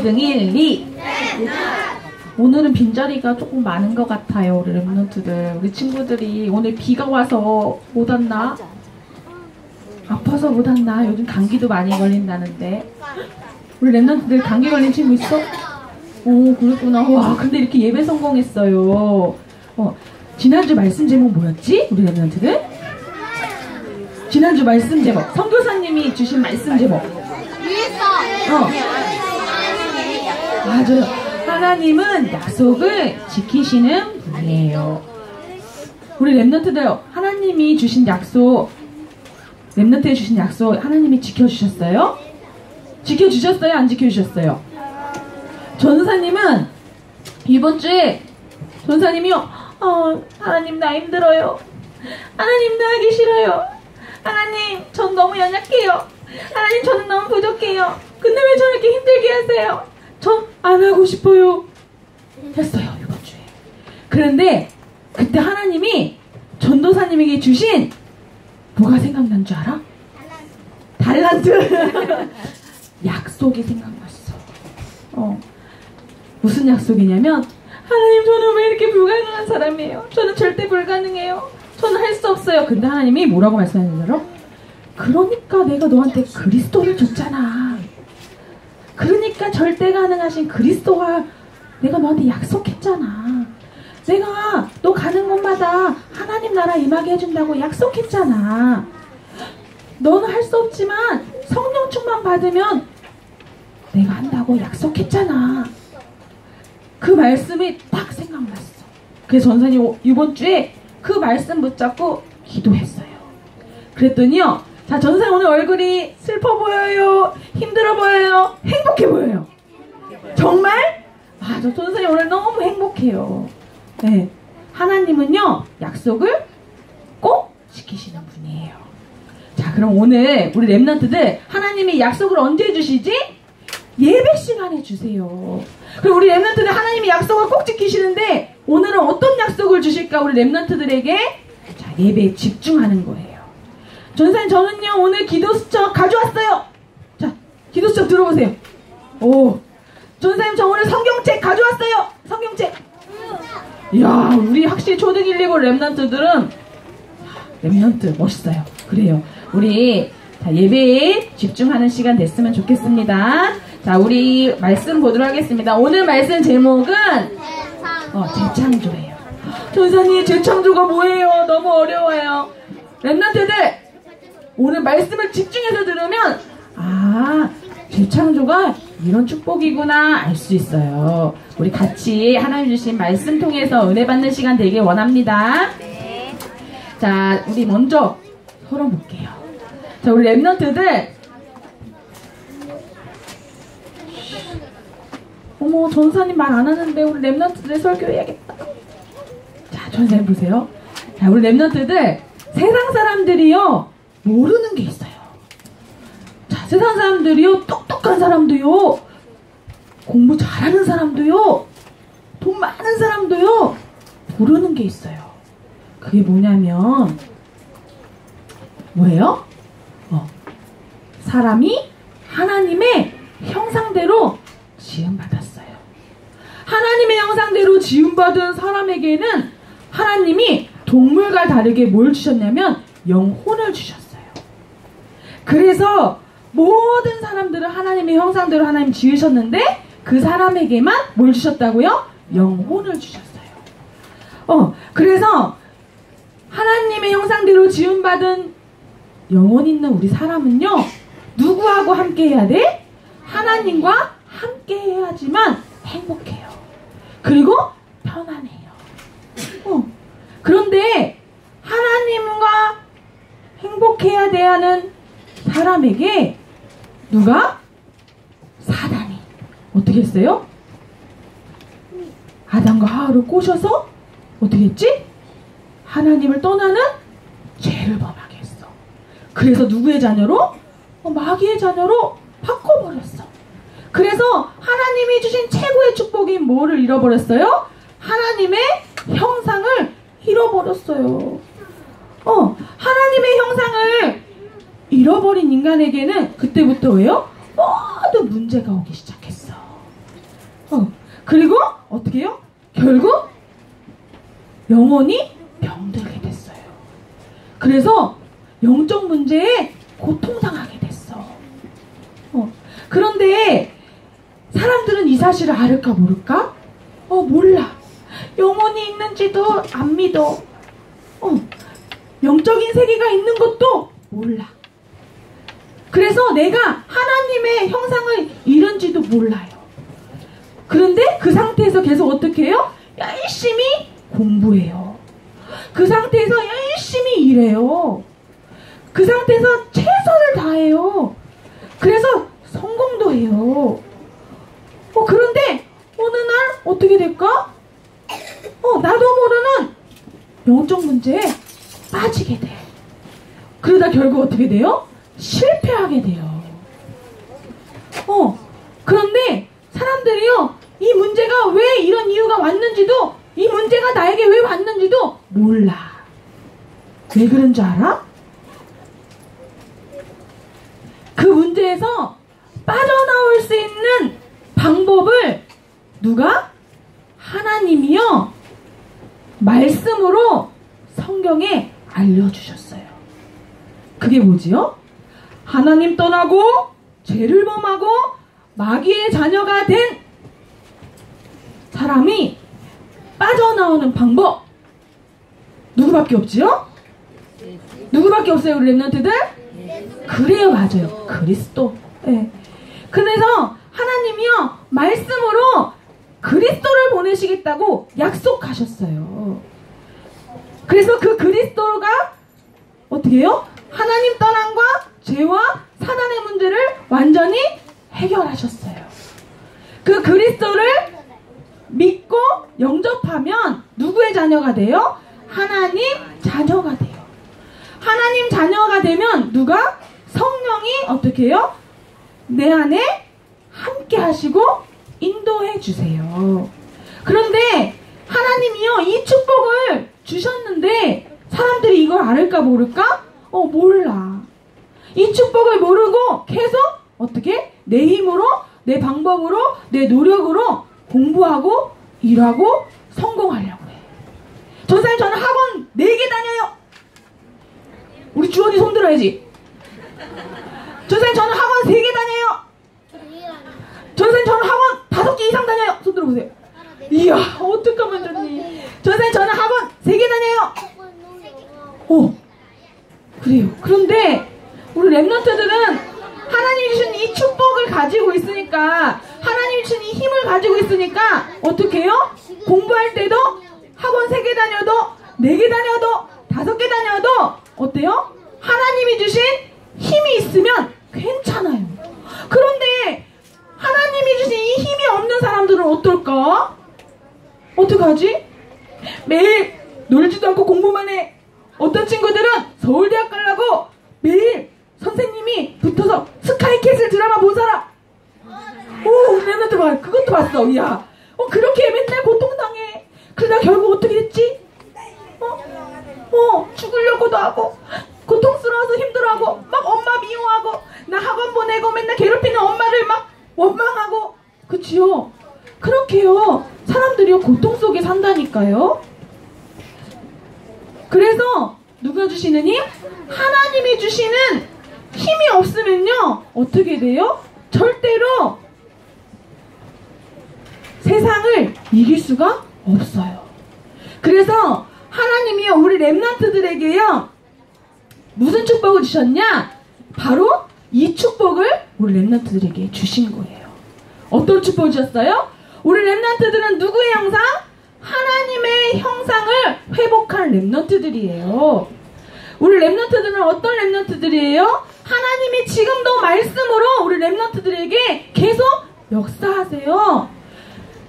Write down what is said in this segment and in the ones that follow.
초등 1, 2. 오늘은 빈자리가 조금 많은 것 같아요. 우리 랩런트들. 우리 친구들이 오늘 비가 와서 못 왔나? 아파서 못 왔나? 요즘 감기도 많이 걸린다는데. 우리 랩런트들 감기 걸린 친구 있어? 오, 그랬구나. 와, 근데 이렇게 예배 성공했어요. 지난주 말씀 제목 뭐였지? 우리 랩런트들? 지난주 말씀 제목. 선교사님이 주신 말씀 제목. 맞아요. 하나님은 약속을 지키시는 분이에요. 우리 랩런트들, 하나님이 주신 약속, 랩런트에 주신 약속 하나님이 지켜주셨어요? 지켜주셨어요? 안 지켜주셨어요? 전사님은 이번 주에 전사님이요, 하나님 나 힘들어요. 하나님 나 하기 싫어요. 하나님 전 너무 연약해요. 하나님 저는 너무 부족해요. 근데 왜 저렇게 힘들게 하세요? 전 안 하고 싶어요 했어요, 이번 주에. 그런데 그때 하나님이 전도사님에게 주신 뭐가 생각난 줄 알아? 달란트. 약속이 생각났어. 무슨 약속이냐면, 하나님 저는 왜 이렇게 불가능한 사람이에요? 저는 절대 불가능해요. 저는 할 수 없어요. 근데 하나님이 뭐라고 말씀하시는 줄 알아? 그러니까 내가 너한테 그리스도를 줬잖아. 그러니까 절대 가능하신 그리스도가 내가 너한테 약속했잖아. 내가 너 가는 곳마다 하나님 나라 임하게 해준다고 약속했잖아. 너는 할 수 없지만 성령 충만 받으면 내가 한다고 약속했잖아. 그 말씀이 딱 생각났어. 그래서 전사님 이번 주에 그 말씀 붙잡고 기도했어요. 그랬더니요, 자, 전사님 오늘 얼굴이 슬퍼 보여요? 힘들어 보여요? 행복해 보여요? 정말? 아, 저 전사님 오늘 너무 행복해요. 네. 하나님은요, 약속을 꼭 지키시는 분이에요. 자, 그럼 오늘 우리 랩런트들 하나님이 약속을 언제 주시지? 예배 시간에 주세요. 그럼 우리 랩런트들 하나님이 약속을 꼭 지키시는데 오늘은 어떤 약속을 주실까? 우리 랩런트들에게 자, 예배에 집중하는 거예요. 전사님 저는요 오늘 기도수첩 가져왔어요. 자, 기도수첩 들어보세요. 오, 전사님 저 오늘 성경책 가져왔어요. 성경책. 이야, 우리 확실히 초등 1, 2, 9 랩런트들은 랩런트 멋있어요. 그래요. 우리 자, 예배에 집중하는 시간 됐으면 좋겠습니다. 자, 우리 말씀 보도록 하겠습니다. 오늘 말씀 제목은 재창조예요. 전사님 재창조가 뭐예요? 너무 어려워요. 랩런트들 오늘 말씀을 집중해서 들으면 재창조가 이런 축복이구나 알 수 있어요. 우리 같이 하나님 주신 말씀 통해서 은혜 받는 시간 되길 원합니다. 네. 자, 우리 먼저 서로 볼게요. 자, 우리 랩런트들, 어머, 전사님 말 안 하는데 우리 랩런트들 설교해야겠다. 자, 전사님 보세요. 자, 우리 랩런트들 세상 사람들이요 모르는 게 있어요. 자, 세상 사람들이요 똑똑한 사람도요, 공부 잘하는 사람도요, 돈 많은 사람도요 모르는 게 있어요. 그게 뭐냐면 뭐예요? 사람이 하나님의 형상대로 지음받았어요. 하나님의 형상대로 지음받은 사람에게는 하나님이 동물과 다르게 뭘 주셨냐면 영혼을 주셨어요. 그래서 모든 사람들은 하나님의 형상대로 하나님 지으셨는데 그 사람에게만 뭘 주셨다고요? 영혼을 주셨어요. 그래서 하나님의 형상대로 지음받은 영혼 있는 우리 사람은요, 누구하고 함께 해야 돼? 하나님과 함께 해야지만 행복해요. 그리고 편안해요. 그런데 하나님과 행복해야 돼 하는 사람에게 누가? 사단이 어떻게 했어요? 아담과 하와를 꼬셔서 어떻게 했지? 하나님을 떠나는 죄를 범하게 했어. 그래서 누구의 자녀로? 마귀의 자녀로 바꿔버렸어. 그래서 하나님이 주신 최고의 축복인 뭐를 잃어버렸어요? 하나님의 형상을 잃어버렸어요. 하나님의 형상을 잃어버린 인간에게는 그때부터 왜요? 모두 문제가 오기 시작했어. 그리고 어떻게 해요? 결국 영혼이 병들게 됐어요. 그래서 영적 문제에 고통당하게 됐어. 그런데 사람들은 이 사실을 알을까 모를까? 몰라. 영혼이 있는지도 안 믿어. 영적인 세계가 있는 것도 몰라. 그래서 내가 하나님의 형상을 잃은지도 몰라요. 그런데 그 상태에서 계속 어떻게 해요? 열심히 공부해요. 그 상태에서 열심히 일해요. 그 상태에서 최선을 다해요. 그래서 성공도 해요. 그런데 어느 날 어떻게 될까? 나도 모르는 영적 문제에 빠지게 돼. 그러다 결국 어떻게 돼요? 실패하게 돼요. 그런데 사람들이요, 이 문제가 왜 이런 이유가 왔는지도, 이 문제가 나에게 왜 왔는지도 몰라. 왜 그런 줄 알아? 그 문제에서 빠져나올 수 있는 방법을 누가? 하나님이요, 말씀으로 성경에 알려주셨어요. 그게 뭐지요? 하나님 떠나고 죄를 범하고 마귀의 자녀가 된 사람이 빠져나오는 방법, 누구밖에 없지요? 누구밖에 없어요, 우리 랩런트들? 그래요, 맞아요. 그리스도. 네. 그래서 하나님이요, 말씀으로 그리스도를 보내시겠다고 약속하셨어요. 그래서 그 그리스도가 어떻게 해요? 하나님 떠남과 죄와 사단의 문제를 완전히 해결하셨어요. 그 그리스도를 믿고 영접하면 누구의 자녀가 돼요? 하나님 자녀가 돼요. 하나님 자녀가 되면 누가? 성령이 어떻게 해요? 내 안에 함께 하시고 인도해 주세요. 그런데 하나님이요, 이 축복을 주셨는데 사람들이 이걸 알을까 모를까? 몰라. 이 축복을 모르고 계속 어떻게? 내 힘으로, 내 방법으로, 내 노력으로 공부하고 일하고 성공하려고 해. 전사님, 저는 학원 4개 다녀요. 우리 주원이 손들어야지. 전사님, 저는 학원 3개 다녀요. 전사님, 저는 학원 5개 이상 다녀요. 손들어보세요. 이야, 어떡하면 좋니. 전사님, 저는 학원 3개 다녀요. 그래요. 그런데 우리 랩런트들은 하나님이 주신 이 축복을 가지고 있으니까, 하나님이 주신 이 힘을 가지고 있으니까 어떻게 해요? 공부할 때도 학원 3개 다녀도 4개 다녀도 5개 다녀도 어때요? 하나님이 주신 힘이 있으면 괜찮아요. 그런데 하나님이 주신 이 힘이 없는 사람들은 어떨까? 어떡하지? 매일 놀지도 않고 공부만 해. 어떤 친구들은 서울대학 가려고 매일 선생님이 붙어서 스카이캐슬 드라마 본 사람. 우리 랩런트 봐. 그것도 봤어. 야, 그렇게 맨날 고통당해. 그러다 결국 어떻게 됐지? 죽으려고도 하고, 고통스러워서 힘들어하고, 막 엄마 미워하고, 나 학원 보내고 맨날 괴롭히는 엄마를 막 원망하고. 그치요? 그렇게요, 사람들이요, 고통 속에 산다니까요. 그래서 누가 주시는 힘? 하나님이 주시는 힘이 없으면요, 어떻게 돼요? 절대로 세상을 이길 수가 없어요. 그래서 하나님이요, 우리 랩런트들에게요, 무슨 축복을 주셨냐? 바로 이 축복을 우리 랩런트들에게 주신 거예요. 어떤 축복을 주셨어요? 우리 랩런트들은 누구의 형상? 하나님의 형상을 회복한 랩런트들이에요. 우리 랩런트들은 어떤 랩런트들이에요? 하나님이 지금도 말씀으로 우리 랩런트들에게 계속 역사하세요.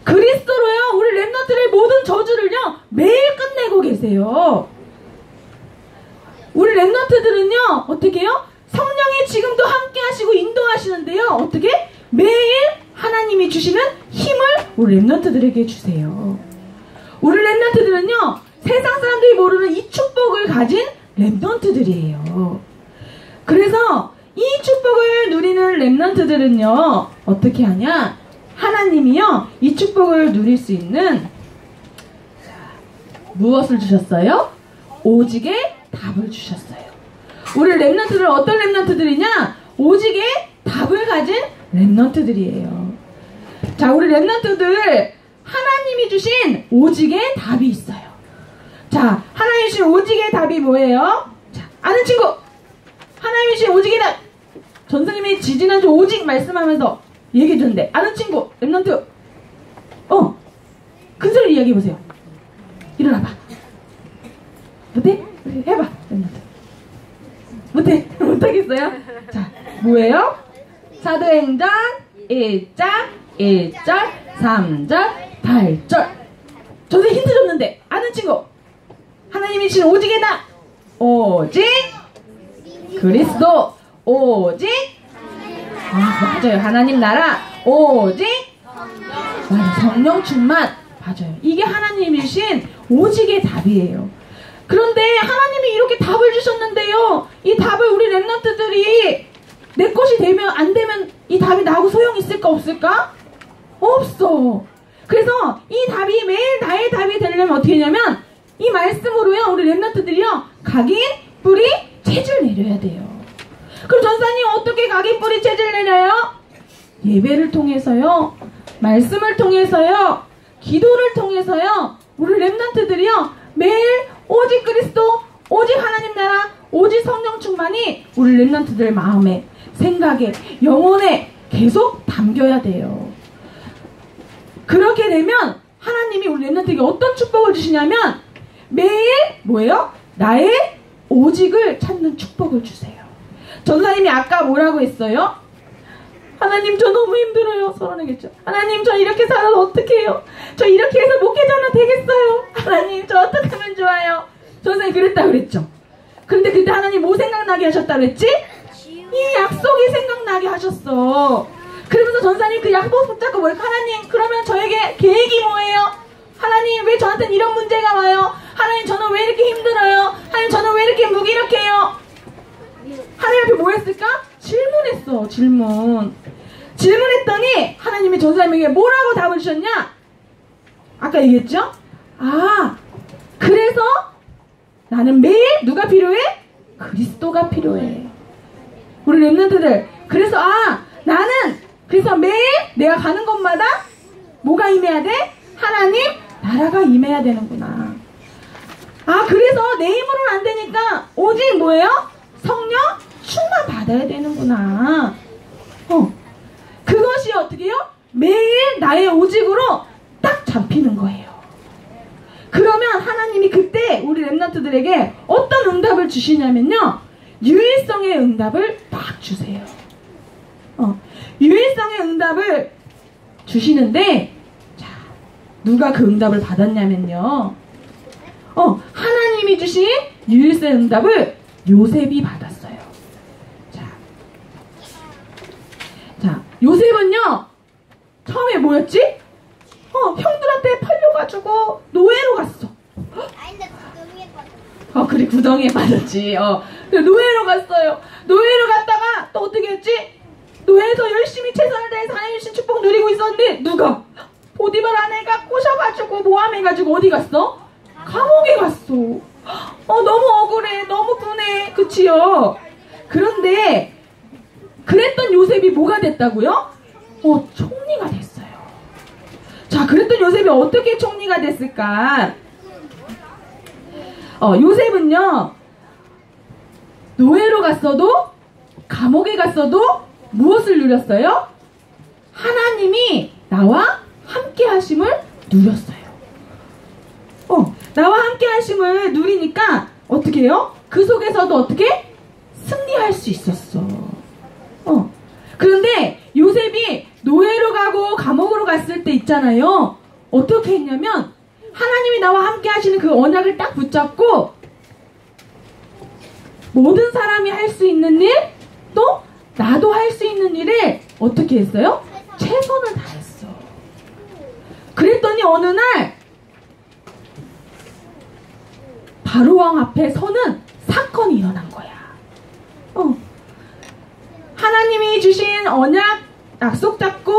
그리스도로요, 우리 랩런트들의 모든 저주를요, 매일 끝내고 계세요. 우리 랩런트들은요, 어떻게 해요? 성령이 지금도 함께 하시고 인도하시는데요, 어떻게? 매일 하나님이 주시는 힘을 우리 랩런트들에게 주세요. 우리 랩런트들은요, 세상 사람들이 모르는 이 축복을 가진 랩런트들이에요. 그래서 이 축복을 누리는 랩런트들은요, 어떻게 하냐? 하나님이요, 이 축복을 누릴 수 있는 무엇을 주셨어요? 오직의 답을 주셨어요. 우리 렘넌트들은 어떤 렘넌트들이냐? 오직의 답을 가진 렘넌트들이에요. 자, 우리 렘넌트들 하나님이 주신 오직의 답이 있어요. 자, 하나님이 주신 오직의 답이 뭐예요? 자, 아는 친구, 하나님이 주신 오직의 답. 전사님이 지지난주 오직 말씀하면서 얘기해 줬는데, 아는 친구 렘넌트, 큰 소리로 이야기해 보세요. 일어나봐. 못해? 해봐. 렘넌트. 못해? 못하겠어요? 자, 뭐예요? 사도행전 1장 1절 3절 8절. 저도 힌트 줬는데 아는 친구, 하나님이 주신 오직의 답. 오직 그리스도, 오직 맞아요, 하나님 나라, 오직 성령 충만. 맞아요, 이게 하나님이 주신 오직의 답이에요. 그런데 하나님이 이렇게 답을 주셨는데요, 이 답을 우리 렘넌트들이 내 것이 되면 안 되면 이 답이 나하고 소용이 있을까 없을까? 없어. 그래서 이 답이 매일 나의 답이 되려면 어떻게 하냐면, 이 말씀으로요, 우리 렘넌트들이요, 각인 뿌리 채질 내려야 돼요. 그럼 전사님 어떻게 각인 뿌리 채질 내려요? 예배를 통해서요, 말씀을 통해서요, 기도를 통해서요, 우리 렘넌트들이요, 매일 오직 그리스도, 오직 하나님 나라, 오직 성령 충만이 우리 렘넌트들 마음에, 생각에, 영혼에 계속 담겨야 돼요. 그렇게 되면 하나님이 우리 렘넌트에게 어떤 축복을 주시냐면, 매일 뭐예요? 나의 오직을 찾는 축복을 주세요. 전사님이 아까 뭐라고 했어요? 하나님, 저 너무 힘들어요. 서론하겠죠. 하나님, 저 이렇게 살아도 어떡해요? 저 이렇게 해서 목회자나 되겠어요? 하나님, 저 어떻게 하면 좋아요? 전사님 그랬다고 그랬죠. 그런데 그때 하나님 뭐 생각나게 하셨다고 그랬지? 이 약속이 생각나게 하셨어. 그러면서 전사님 그 약속 붙잡고 뭘까? 하나님, 그러면 저에게 계획이 뭐예요? 하나님, 왜 저한테는 이런 문제가 와요? 하나님, 저는 왜 이렇게 힘들어요? 하나님, 저는 왜 이렇게 무기력해요? 하나님 앞에 뭐 했을까? 질문했어. 질문했더니 하나님이 전사님에게 뭐라고 답을 주셨냐? 아까 얘기했죠? 그래서 나는 매일 누가 필요해? 그리스도가 필요해. 우리 렘넌트들, 그래서 나는 그래서 매일 내가 가는 곳마다 뭐가 임해야 돼? 하나님 나라가 임해야 되는구나. 그래서 내 힘으로는 안 되니까 오직 뭐예요? 성령 충만 받아야 되는구나. 그것이 어떻게 해요? 매일 나의 오직으로 딱 잡히는 거예요. 그러면 하나님이 그때 우리 렘넌트들에게 어떤 응답을 주시냐면요, 유일성의 응답을 딱 주세요. 유일성의 응답을 주시는데, 자, 누가 그 응답을 받았냐면요, 하나님이 주신 유일성의 응답을 요셉이 받았어요. 자, 요셉은요, 처음에 뭐였지? 형들한테 팔려가지고 노예로 갔어. 근데 구덩이에 빠졌어. 그래, 구덩이에 빠졌지. 노예로 갔어요. 노예로 갔다가 또 어떻게 했지? 노예에서 열심히 최선을 다해서 하나님 주신 축복 누리고 있었는데, 누가? 보디발 아내가 꼬셔가지고 모함해가지고 어디 갔어? 감옥에 갔어. 너무 억울해. 너무 분해. 그치요? 그런데 그랬던 요셉이 뭐가 됐다고요? 총리가 됐어요. 자, 그랬던 요셉이 어떻게 총리가 됐을까? 요셉은요, 노예로 갔어도, 감옥에 갔어도 무엇을 누렸어요? 하나님이 나와 함께 하심을 누렸어요. 나와 함께 하심을 누리니까 어떻게 해요? 그 속에서도 어떻게? 승리할 수 있었어. 그런데 요셉이 노예로 가고 감옥으로 갔을 때 있잖아요, 어떻게 했냐면, 하나님이 나와 함께 하시는 그 언약을 딱 붙잡고, 모든 사람이 할 수 있는 일, 또 나도 할 수 있는 일을 어떻게 했어요? 최선을 다했어. 그랬더니 어느 날 바로왕 앞에 서는 사건이 일어난 거야. 하나님이 주신 언약, 약속 잡고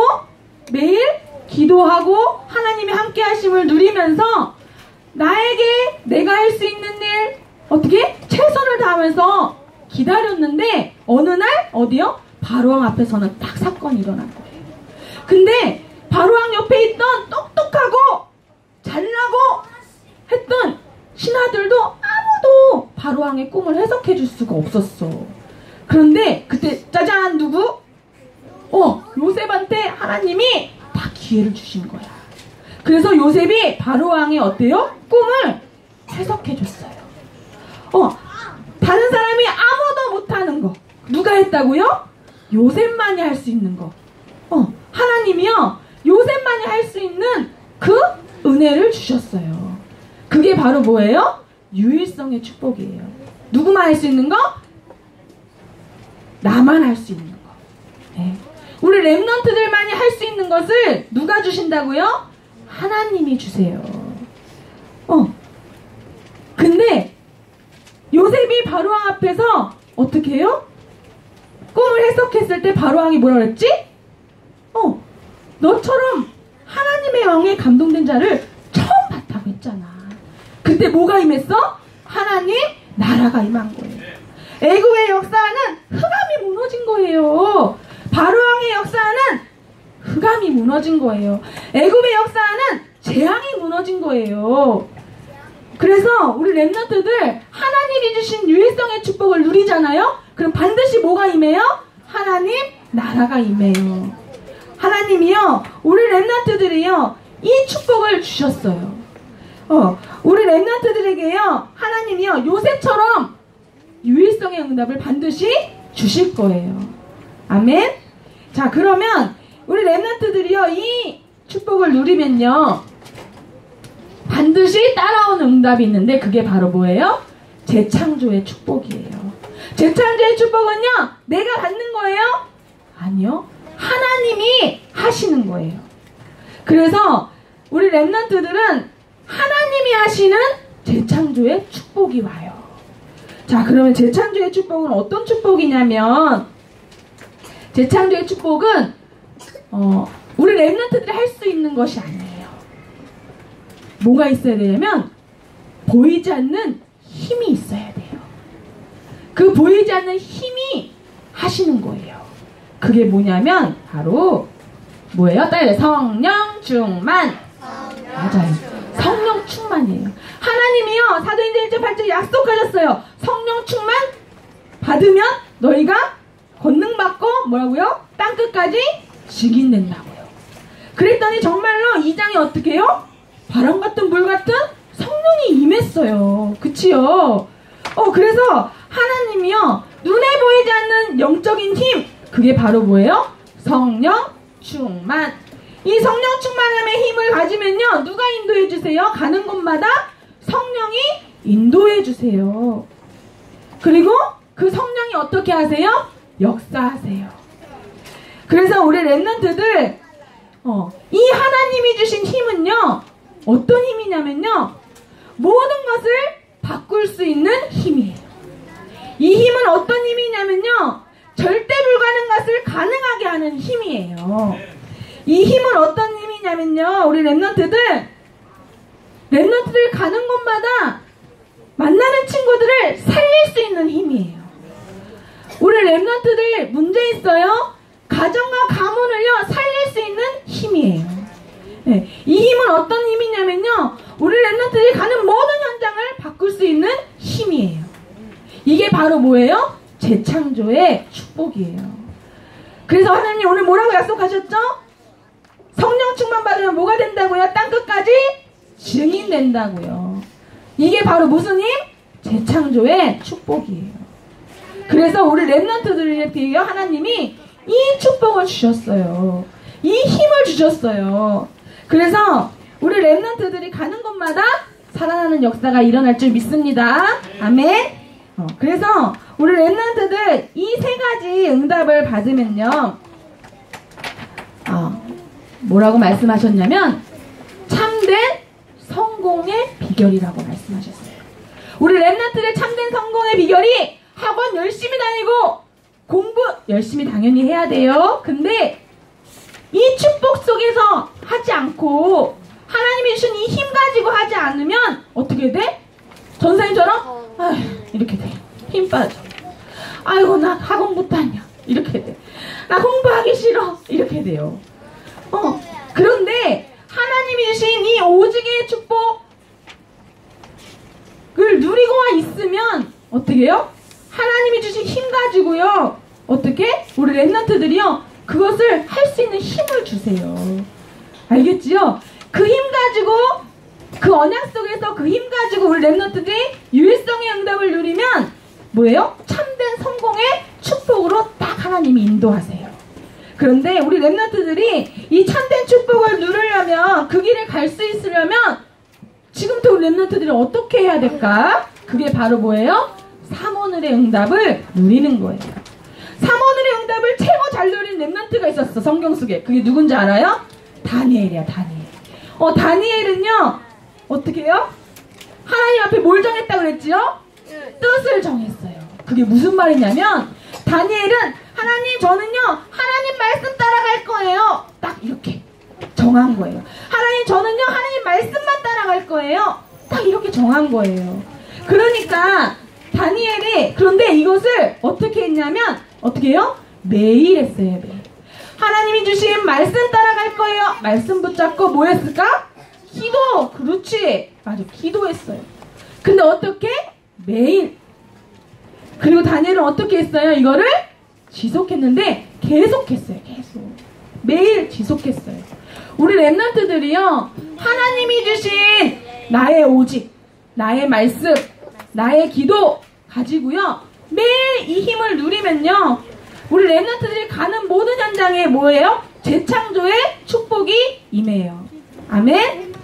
매일 기도하고 하나님의 함께 하심을 누리면서 나에게 내가 할 수 있는 일 어떻게 최선을 다하면서 기다렸는데 어느 날 어디요? 바로왕 앞에서는 딱 사건이 일어난 거예요. 근데 바로왕 옆에 있던 똑똑하고 잘나고 했던 신하들도 아무도 바로왕의 꿈을 해석해 줄 수가 없었어. 그런데 그때 짜잔 누구? 요셉한테 하나님이 다 기회를 주신 거야. 그래서 요셉이 바로왕의 어때요? 꿈을 해석해 줬어요. 다른 사람이 아무도 못하는 거 누가 했다고요? 요셉만이 할 수 있는 거. 하나님이요 요셉만이 할 수 있는 그 은혜를 주셨어요. 그게 바로 뭐예요? 유일성의 축복이에요. 누구만 할 수 있는 거? 나만 할 수 있는 거. 네. 우리 렘넌트들만이 할 수 있는 것을 누가 주신다고요? 하나님이 주세요. 근데 요셉이 바로왕 앞에서 어떻게 해요? 꿈을 해석했을 때 바로왕이 뭐라 그랬지? 너처럼 하나님의 왕에 감동된 자를 처음 봤다고 했잖아. 그때 뭐가 임했어? 하나님 나라가 임한 거예요. 애굽의 역사는 흑암이 무너진 거예요. 바로왕의 역사는 흑암이 무너진 거예요. 애굽의 역사는 재앙이 무너진 거예요. 그래서 우리 렘넌트들 하나님이 주신 유일성의 축복을 누리잖아요. 그럼 반드시 뭐가 임해요? 하나님 나라가 임해요. 하나님이요 우리 렘넌트들이요 이 축복을 주셨어요. 우리 렘넌트들에게요 하나님이요 요셉처럼 유일성의 응답을 반드시 주실 거예요. 아멘. 자 그러면 우리 렘넌트들이요 이 축복을 누리면요 반드시 따라오는 응답이 있는데 그게 바로 뭐예요? 재창조의 축복이에요. 재창조의 축복은요 내가 받는 거예요? 아니요 하나님이 하시는 거예요. 그래서 우리 렘넌트들은 하나님이 하시는 재창조의 축복이 와요. 자 그러면 재창조의 축복은 어떤 축복이냐면 재창조의 축복은 우리 렘넌트들이 할 수 있는 것이 아니에요. 뭐가 있어야 되냐면 보이지 않는 힘이 있어야 돼요. 그 보이지 않는 힘이 하시는 거예요. 그게 뭐냐면 바로 뭐예요? 따라해. 성령 충만. 맞아요. 성령 충만이에요. 하나님이요 사도행전 1장 8절 약속하셨어요. 성령 충만 받으면 너희가 권능 받고 뭐라고요? 땅끝까지 증인된다고요. 그랬더니 정말로 이 장이 어떻게 해요? 바람 같은 물 같은 성령이 임했어요. 그치요? 그래서 하나님이요 눈에 보이지 않는 영적인 힘 그게 바로 뭐예요? 성령 충만. 이 성령 충만함의 힘을 가지면요 누가 인도해 주세요? 가는 곳마다 성령이 인도해 주세요. 그리고 그 성령이 어떻게 하세요? 역사하세요. 그래서 우리 렘넌트들 이 하나님이 주신 힘은요 어떤 힘이냐면요 모든 것을 바꿀 수 있는 힘이에요. 이 힘은 어떤 힘이냐면요 절대 불가능한 것을 가능하게 하는 힘이에요. 이 힘은 어떤 힘이냐면요 우리 렘넌트들 가는 곳마다 만나는 친구들을 살릴 수 있는 힘이에요. 우리 렘넌트들 문제 있어요? 가정과 가문을요 살릴 수 있는 힘이에요. 네, 이 힘은 어떤 힘이냐면요 우리 렘넌트들이 가는 모든 현장을 바꿀 수 있는 힘이에요. 이게 바로 뭐예요? 재창조의 축복이에요. 그래서 하나님 오늘 뭐라고 약속하셨죠? 성령 충만 받으면 뭐가 된다고요? 땅끝까지 증인된다고요. 이게 바로 무슨 힘? 재창조의 축복이에요. 그래서 우리 렘넌트들에게 하나님이 이 축복을 주셨어요. 이 힘을 주셨어요. 그래서 우리 렘넌트들이 가는 곳마다 살아나는 역사가 일어날 줄 믿습니다. 아멘. 그래서 우리 렘넌트들 이 세 가지 응답을 받으면요 뭐라고 말씀하셨냐면 참된 성공의 비결이라고 말씀하셨어요. 우리 렘넌트들 참된 성공의 비결이 학원 열심히 다니고 공부 열심히 당연히 해야 돼요. 근데 이 축복 속에서 하지 않고 하나님이 주신 이 힘 가지고 하지 않으면 어떻게 돼? 전사님처럼 아휴, 이렇게 돼. 힘 빠져. 아이고 나 학원 못하냐 이렇게 돼. 나 공부하기 싫어 이렇게 돼요. 그런데 하나님이 주신 이 오직의 축복을 누리고만 있으면 어떻게 해요? 하나님이 주신 힘 가지고요 어떻게? 우리 렘넌트들이요 그것을 할 수 있는 힘을 주세요. 알겠지요? 그 힘 가지고 그 언약 속에서 그 힘 가지고 우리 렘넌트들이 유일성의 응답을 누리면 뭐예요? 참된 성공의 축복으로 딱 하나님이 인도하세요. 그런데 우리 렘넌트들이 이 참된 축복을 누리려면 그 길을 갈 수 있으려면 지금부터 우리 렘넌트들이 어떻게 해야 될까? 그게 바로 뭐예요? 삼오늘의 응답을 누리는 거예요. 삼오늘의 응답을 최고 잘 누린 렘넌트가 있었어 성경 속에. 그게 누군지 알아요? 다니엘이야. 다니엘. 다니엘은요 어떻게 해요? 하나님 앞에 뭘 정했다고 그랬지요? 뜻을 정했어요. 그게 무슨 말이냐면 다니엘은 하나님 저는요 하나님 말씀 따라갈 거예요. 딱 이렇게 정한 거예요. 하나님 저는요 하나님 말씀만 따라갈 거예요. 딱 이렇게 정한 거예요. 그러니까 다니엘이 그런데 이것을 어떻게 했냐면 어떻게 해요? 매일 했어요. 매일. 하나님이 주신 말씀 따라갈 거예요. 말씀 붙잡고 뭐 했을까? 기도. 그렇지. 맞아. 기도했어요. 근데 어떻게? 매일. 그리고 다니엘은 어떻게 했어요? 이거를 지속했는데 계속했어요. 계속. 매일 지속했어요. 우리 렘넌트들이요. 하나님이 주신 나의 오직, 나의 말씀, 나의 기도 가지고요. 매일 이 힘을 누리면요. 우리 렘넌트들이 가는 모든 현장에 뭐예요? 재창조의 축복이 임해요. 아멘?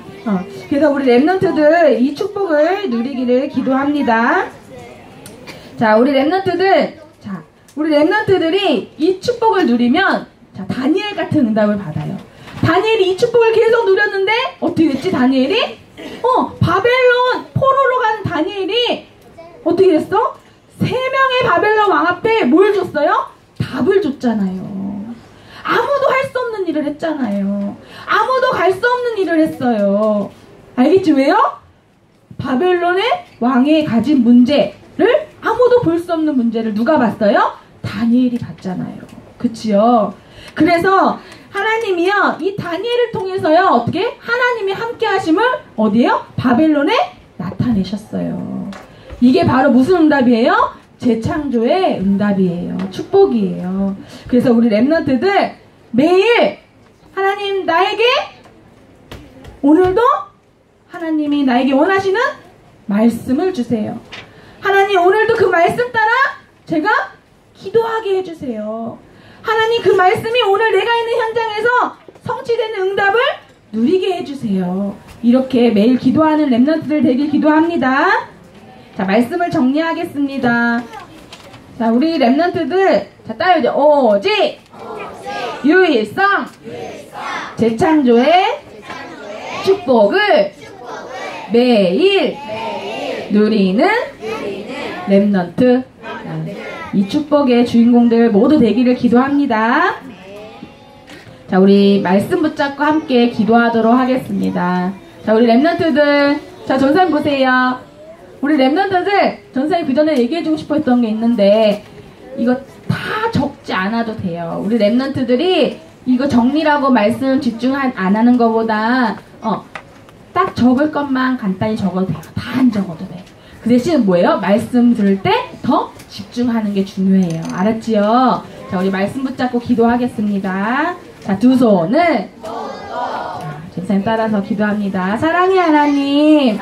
그래서 우리 렘넌트들 이 축복을 누리기를 기도합니다. 자, 우리 렘넌트들이 이 축복을 누리면 자, 다니엘 같은 응답을 받아요. 다니엘이 이 축복을 계속 누렸는데 어떻게 됐지? 다니엘이 바벨론 포로로 간 다니엘이 어떻게 됐어? 3명의 바벨론 왕 앞에 뭘 줬어요? 답을 줬잖아요. 아무도 할 수 없는 일을 했잖아요. 아무도 갈 수 없는 일을 했어요. 알겠지? 왜요? 바벨론의 왕이 가진 문제를 아무도 볼 수 없는 문제를 누가 봤어요? 다니엘이 봤잖아요. 그치요? 그래서 하나님이요 이 다니엘을 통해서요 어떻게? 하나님이 함께 하심을 어디에요? 바벨론에 나타내셨어요. 이게 바로 무슨 응답이에요? 재창조의 응답이에요. 축복이에요. 그래서 우리 렘넌트들 매일 하나님 나에게 오늘도 하나님이 나에게 원하시는 말씀을 주세요. 하나님 오늘도 그 말씀 따라 제가 기도하게 해주세요. 하나님 그 말씀이 오늘 내가 있는 현장에서 성취되는 응답을 누리게 해주세요. 이렇게 매일 기도하는 렘넌트들 되길 기도합니다. 자, 말씀을 정리하겠습니다. 자, 우리 렘넌트들 자, 따라오죠. 오직 유일성 재창조의 축복을 매일 누리는 렘넌트. 이 축복의 주인공들 모두 되기를 기도합니다. 자, 우리 말씀 붙잡고 함께 기도하도록 하겠습니다. 자, 우리 렘넌트들 자, 전사님 보세요. 우리 렘넌트들 전사님 그 전에 얘기해주고 싶어 했던 게 있는데 이거 다 적지 않아도 돼요. 우리 렘넌트들이 이거 정리라고 말씀 집중 안 하는 것보다 딱 적을 것만 간단히 적어도 돼요. 다 안 적어도 돼. 그 대신 뭐예요? 말씀 들을 때 더 집중하는 게 중요해요. 알았지요? 자, 우리 말씀 붙잡고 기도하겠습니다. 자, 두 손을 자, 전사님 따라서 기도합니다. 사랑의 하나님,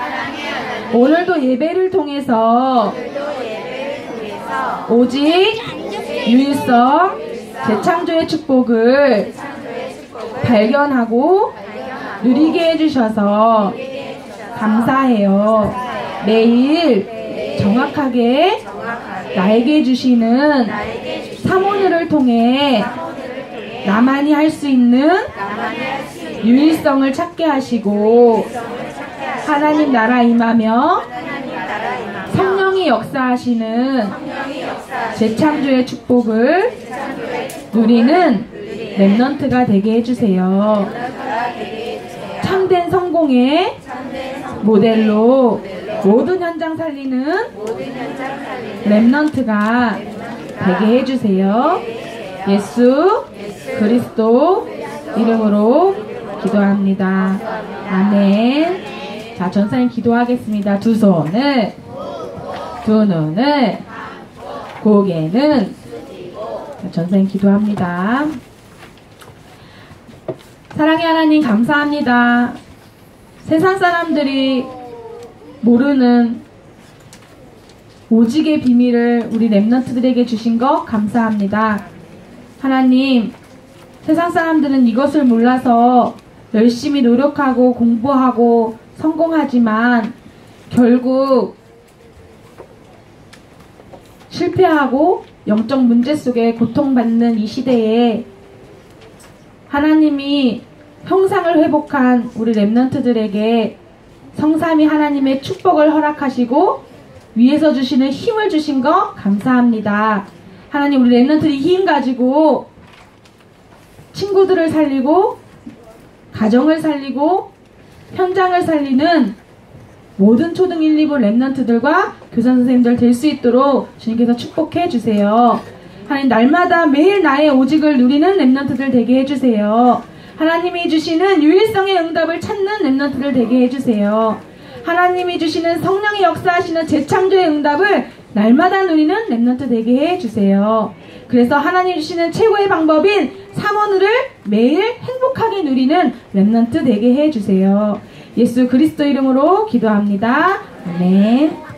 오늘도 예배를 통해서 오직 유일성 재창조의 축복을 발견하고 누리게 해주셔서 감사해요. 매일 정확하게 나에게 주시는 삼오늘을 통해 나만이 할 수 있는 유일성을 찾게 하시고 하나님 나라 임하며 성령이 역사하시는 재창조의 축복을 누리는 렘넌트가 되게 해주세요. 참된 성공의 모델로 모든 현장 살리는 렘넌트가 되게 해주세요. 예수 그리스도 이름으로 기도합니다. 아멘. 자, 전사님 기도하겠습니다. 두 손을, 두 눈을, 고개는 전사님 기도합니다. 사랑의 하나님 감사합니다. 세상 사람들이 모르는 오직의 비밀을 우리 렘넌트들에게 주신 것 감사합니다. 하나님, 세상 사람들은 이것을 몰라서 열심히 노력하고 공부하고 성공하지만 결국 실패하고 영적 문제 속에 고통받는 이 시대에 하나님이 형상을 회복한 우리 렘넌트들에게 성삼위 하나님의 축복을 허락하시고 위에서 주시는 힘을 주신 거 감사합니다. 하나님, 우리 렘넌트들이 힘 가지고 친구들을 살리고 가정을 살리고 현장을 살리는 모든 초등 1, 2부 렘넌트들과 교사 선생님들 될 수 있도록 주님께서 축복해 주세요. 하나님, 날마다 매일 나의 오직을 누리는 렘넌트들 되게 해주세요. 하나님이 주시는 유일성의 응답을 찾는 렘넌트들 되게 해주세요. 하나님이 주시는 성령의 역사하시는 재창조의 응답을 날마다 누리는 렘넌트 되게 해주세요. 그래서 하나님 주시는 최고의 방법인 삼원을 매일 행복하게 누리는 렘넌트 되게 해주세요. 예수 그리스도 이름으로 기도합니다. 아멘.